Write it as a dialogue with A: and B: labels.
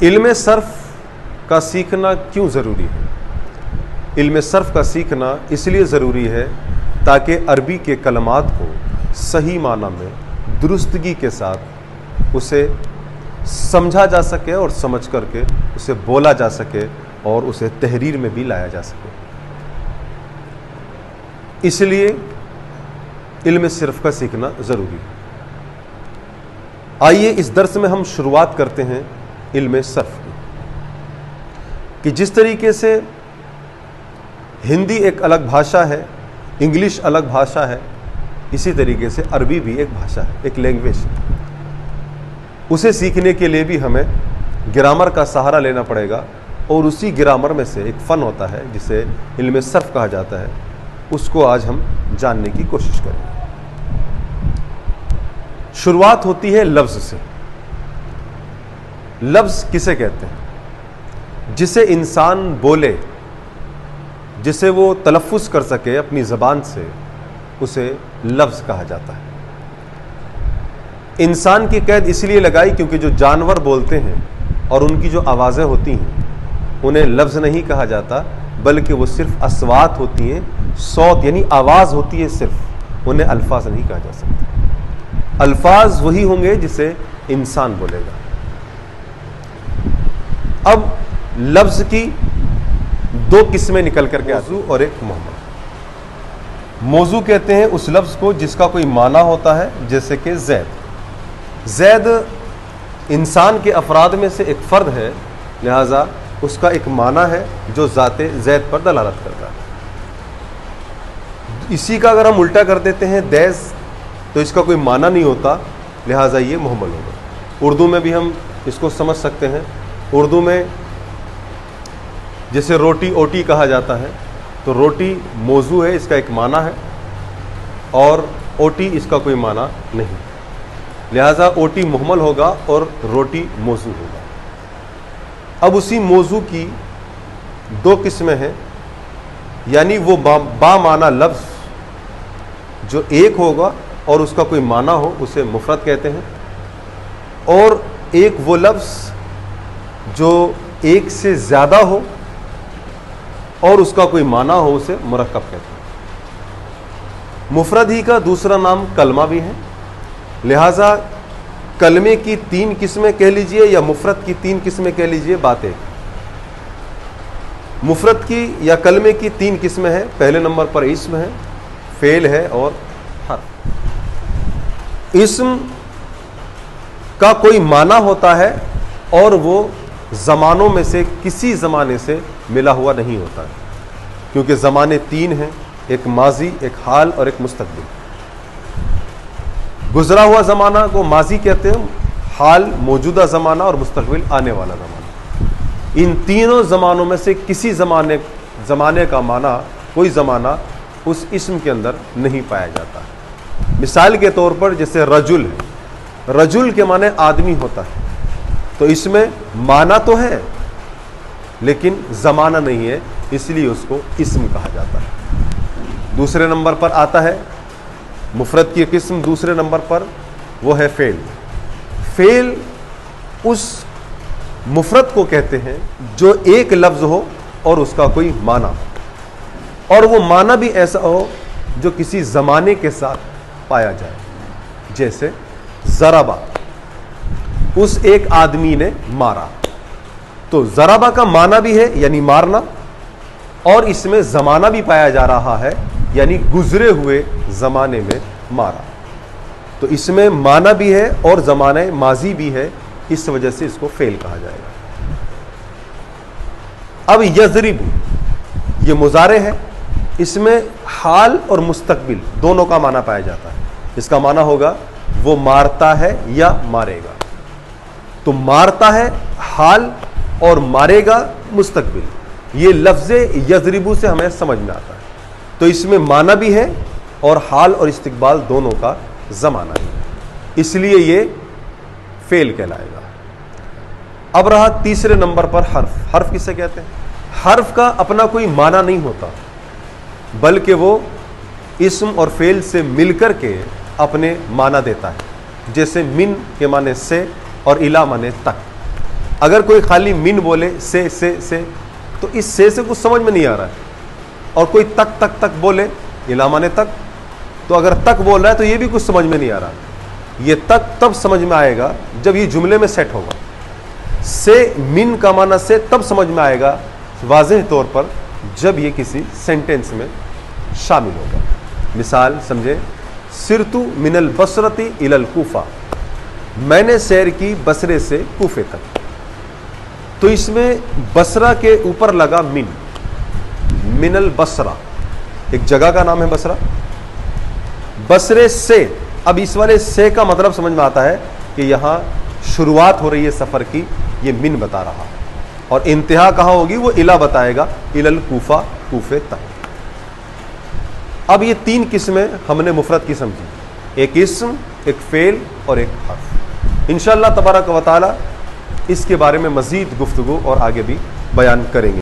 A: इल्म सर्फ का सीखना क्यों ज़रूरी है? इल्म सर्फ का सीखना इसलिए ज़रूरी है ताकि अरबी के कलमात को सही माना में दुरुस्तगी के साथ उसे समझा जा सके और समझ करके उसे बोला जा सके और उसे तहरीर में भी लाया जा सके। इसलिए इल्म सर्फ का सीखना ज़रूरी है। आइए इस दर्स में हम शुरुआत करते हैं इल्म सर्फ की, कि जिस तरीके से हिंदी एक अलग भाषा है, इंग्लिश अलग भाषा है, इसी तरीके से अरबी भी एक भाषा है, एक लैंग्वेज है। उसे सीखने के लिए भी हमें ग्रामर का सहारा लेना पड़ेगा और उसी ग्रामर में से एक फ़न होता है जिसे इल्म सर्फ कहा जाता है, उसको आज हम जानने की कोशिश करेंगे। शुरुआत होती है लफ्ज़ से। लफ्ज़ किसे कहते हैं? जिसे इंसान बोले, जिसे वो तलफ़्फ़ुज़ कर सके अपनी ज़बान से, उसे लफ्ज़ कहा जाता है। इंसान की कैद इसलिए लगाई क्योंकि जो जानवर बोलते हैं और उनकी जो आवाज़ें होती हैं उन्हें लफ्ज़ नहीं कहा जाता, बल्कि वो सिर्फ अस्वात होती हैं, सौत यानी आवाज़ होती है सिर्फ, उन्हें अल्फाज नहीं कहा जा सकता। अल्फाज वही होंगे जिसे इंसान बोलेगा। अब लफ्ज़ की दो किस्में निकल करके आती हैं, और एक मोहम्मद। मौजू कहते हैं उस लफ्ज़ को जिसका कोई माना होता है, जैसे कि जैद। जैद इंसान के अफराद में से एक फ़र्द है, लिहाजा उसका एक माना है जो ज़ाते जैद पर दलालत करता है। इसी का अगर हम उल्टा कर देते हैं दैस, तो इसका कोई माना नहीं होता, लिहाजा ये मोहम्मद होगा। उर्दू में भी हम इसको समझ सकते हैं। उर्दू में जैसे रोटी ओटी कहा जाता है, तो रोटी मौजू है, इसका एक माना है, और ओटी इसका कोई माना नहीं, लिहाजा ओटी मुहम्मल होगा और रोटी मौजू होगा। अब उसी मौजू की दो किस्में हैं, यानी वो बामाना लफ्ज़ जो एक होगा और उसका कोई माना हो, उसे मुफरद कहते हैं, और एक वो लफ्ज़ जो एक से ज़्यादा हो और उसका कोई माना हो, उसे मुरक्कब कहते हैं। मुफरद ही का दूसरा नाम कलमा भी है, लिहाजा कलमे की तीन किस्में कह लीजिए या मुफरद की तीन किस्में कह लीजिए, बात एक। मुफरद की या कलमे की तीन किस्में हैं। पहले नंबर पर इस्म है, फेल है और हर्फ। इस्म का कोई माना होता है और वो ज़मानों में से किसी ज़माने से मिला हुआ नहीं होता है, क्योंकि ज़माने तीन हैं, एक माजी, एक हाल और एक मुस्तकबिल। गुजरा हुआ ज़माना को माजी कहते हैं, हाल मौजूदा ज़माना और मुस्तकबिल आने वाला ज़माना। इन तीनों ज़मानों में से किसी ज़माने का माना, कोई ज़माना उस इस्म के अंदर नहीं पाया जाता। मिसाल के तौर पर जैसे रजुल है, रजुल के माने आदमी होता है, तो इसमें माना तो है लेकिन ज़माना नहीं है, इसलिए उसको इस्म कहा जाता है। दूसरे नंबर पर आता है मुफरद की किस्म, दूसरे नंबर पर वो है फेल। फेल उस मुफरद को कहते हैं जो एक लफ्ज़ हो और उसका कोई माना हो, और वो माना भी ऐसा हो जो किसी ज़माने के साथ पाया जाए। जैसे ज़राबा, उस एक आदमी ने मारा, तो ज़राबा का माना भी है यानी मारना, और इसमें ज़माना भी पाया जा रहा है यानी गुजरे हुए ज़माने में मारा। तो इसमें माना भी है और ज़माने माजी भी है, इस वजह से इसको फेल कहा जाएगा। अब यज़रिबु, ये मुज़ारे है, इसमें हाल और मुस्तकबिल दोनों का माना पाया जाता है। इसका माना होगा वो मारता है या मारेगा, तो मारता है हाल और मारेगा मुस्तकबिल। ये लफ्ज़ यज़रिबु से हमें समझ में आता है। तो इसमें माना भी है और हाल और इस्तिकबाल दोनों का ज़माना है, इसलिए ये फेल कहलाएगा। अब रहा तीसरे नंबर पर हर्फ। हर्फ किसे कहते हैं? हर्फ का अपना कोई माना नहीं होता, बल्कि वो इस्म और फेल से मिलकर के अपने माना देता है। जैसे मिन के माने से और इला माने तक। अगर कोई खाली मिन बोले से, तो इस से कुछ समझ में नहीं आ रहा है। और कोई तक तक तक बोले, इला माने तक, तो अगर तक बोल रहा है तो ये भी कुछ समझ में नहीं आ रहा। ये तक तब समझ में आएगा जब ये जुमले में सेट होगा। से मिन का माना से तब समझ में आएगा वाज़ेह तौर पर जब ये किसी सेंटेंस में शामिल होगा। मिसाल समझे, सिरतु मिनल बसरती इलल कूफा, मैंने सैर की बसरे से कूफे तक। तो इसमें बसरा के ऊपर लगा मिन, मिनल बसरा, एक जगह का नाम है बसरा। बसरे से, अब इस वाले से का मतलब समझ में आता है कि यहां शुरुआत हो रही है सफर की, ये मिन बता रहा, और इंतहा कहां होगी वो इला बताएगा, इलल कूफा, कूफे तक। अब ये तीन किस्में हमने मुफरद की समझी, एक इस्म, एक फेल और एक हर्फ। इंशाअल्लाह तबारक व तआला इसके बारे में मजीद गुफ्तगू और आगे भी बयान करेंगे।